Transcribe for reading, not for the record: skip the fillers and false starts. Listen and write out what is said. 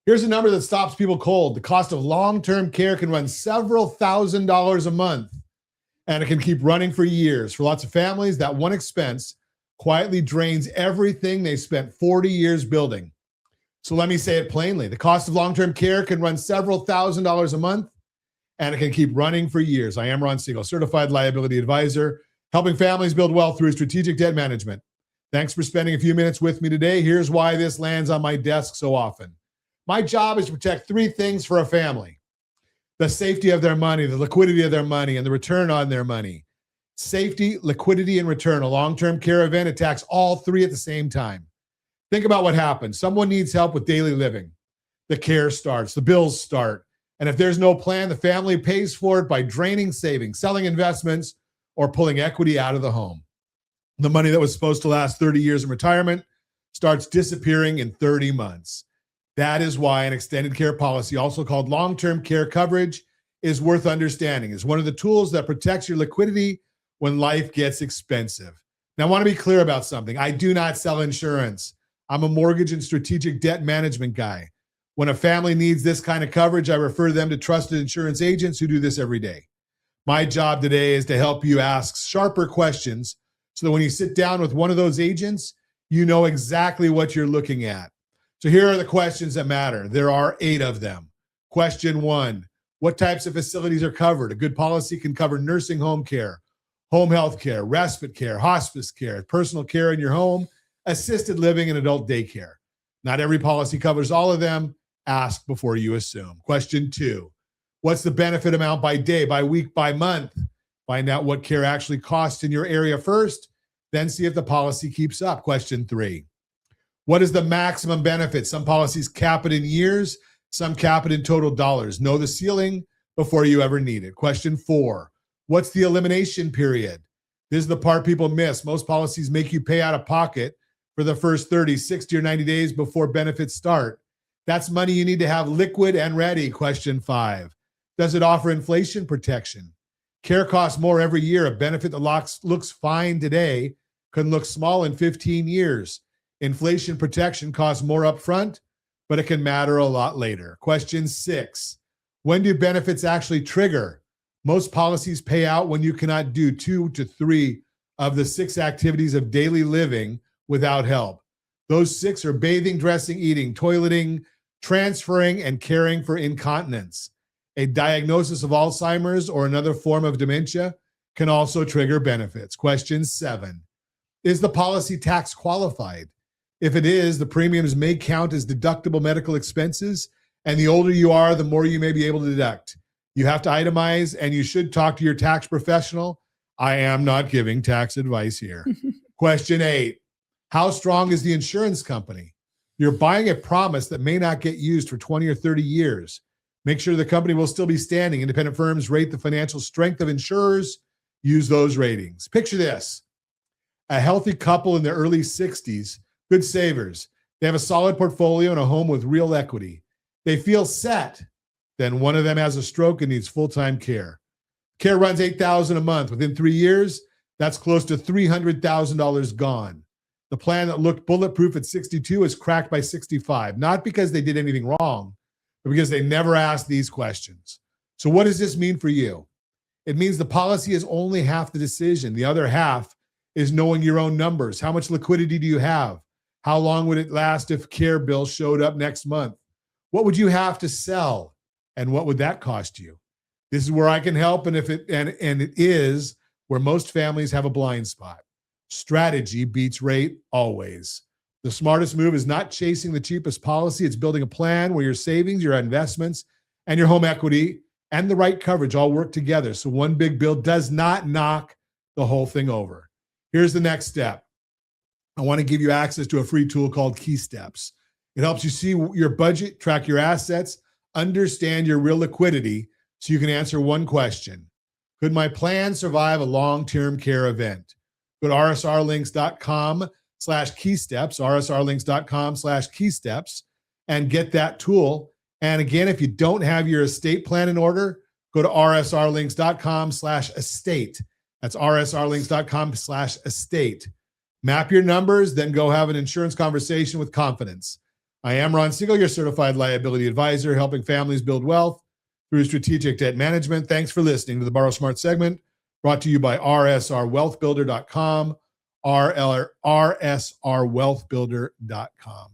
Here's a number that stops people cold. The cost of long-term care can run several $1,000s a month, and it can keep running for years. For lots of families, that one expense quietly drains everything they spent 40 years building. So let me say it plainly. The cost of long-term care can run several $1,000s a month, and it can keep running for years. I am Ron Siegel, certified liability advisor, helping families build wealth through strategic debt management. Thanks for spending a few minutes with me today. Here's why this lands on my desk so often. My job is to protect three things for a family: the safety of their money, the liquidity of their money, and the return on their money. Safety, liquidity, and return. A long-term care event attacks all three at the same time. Think about what happens. Someone needs help with daily living. The care starts, the bills start. And if there's no plan, the family pays for it by draining savings, selling investments, or pulling equity out of the home. The money that was supposed to last 30 years in retirement starts disappearing in 30 months. That is why an extended care policy, also called long-term care coverage, is worth understanding. It's one of the tools that protects your liquidity when life gets expensive. Now, I want to be clear about something. I do not sell insurance. I'm a mortgage and strategic debt management guy. When a family needs this kind of coverage, I refer them to trusted insurance agents who do this every day. My job today is to help you ask sharper questions so that when you sit down with one of those agents, you know exactly what you're looking at. So here are the questions that matter. There are 8 of them. Question 1, what types of facilities are covered? A good policy can cover nursing home care, home health care, respite care, hospice care, personal care in your home, assisted living, and adult daycare. Not every policy covers all of them. Ask before you assume. Question 2, what's the benefit amount by day, by week, by month? Find out what care actually costs in your area first, then see if the policy keeps up. Question 3, what is the maximum benefit? Some policies cap it in years, some cap it in total dollars. Know the ceiling before you ever need it. Question 4, what's the elimination period? This is the part people miss. Most policies make you pay out of pocket for the first 30, 60, or 90 days before benefits start. That's money you need to have liquid and ready. Question 5, does it offer inflation protection? Care costs more every year. A benefit that looks fine today can look small in 15 years. Inflation protection costs more upfront, but it can matter a lot later. Question 6, when do benefits actually trigger? Most policies pay out when you cannot do 2 to 3 of the 6 activities of daily living without help. Those 6 are bathing, dressing, eating, toileting, transferring, and caring for incontinence. A diagnosis of Alzheimer's or another form of dementia can also trigger benefits. Question 7, is the policy tax qualified? If it is, the premiums may count as deductible medical expenses, and the older you are, the more you may be able to deduct. You have to itemize, and you should talk to your tax professional. I am not giving tax advice here. Question 8, how strong is the insurance company? You're buying a promise that may not get used for 20 or 30 years. Make sure the company will still be standing. Independent firms rate the financial strength of insurers. Use those ratings. Picture this: a healthy couple in their early 60s, good savers. They have a solid portfolio and a home with real equity. They feel set. Then one of them has a stroke and needs full-time care. Care runs $8,000 a month. Within 3 years, that's close to $300,000 gone. The plan that looked bulletproof at 62 is cracked by 65, not because they did anything wrong, but because they never asked these questions. So what does this mean for you? It means the policy is only half the decision. The other half is knowing your own numbers. How much liquidity do you have? How long would it last if care bill showed up next month? What would you have to sell? And what would that cost you? This is where I can help, and it is where most families have a blind spot. Strategy beats rate always. The smartest move is not chasing the cheapest policy. It's building a plan where your savings, your investments, and your home equity and the right coverage all work together, so one big bill does not knock the whole thing over. Here's the next step. I want to give you access to a free tool called Key Steps. It helps you see your budget, track your assets, understand your real liquidity, so you can answer one question: could my plan survive a long-term care event? Go to rsrlinks.com/keysteps, rsrlinks.com/keysteps, and get that tool. And again, if you don't have your estate plan in order, go to rsrlinks.com/estate. That's rsrlinks.com/estate. Map your numbers, then go have an insurance conversation with confidence. I am Ron Siegel, your certified liability advisor, helping families build wealth through strategic debt management. Thanks for listening to the Borrow Smart segment, brought to you by rsrwealthbuilder.com, rsrwealthbuilder.com.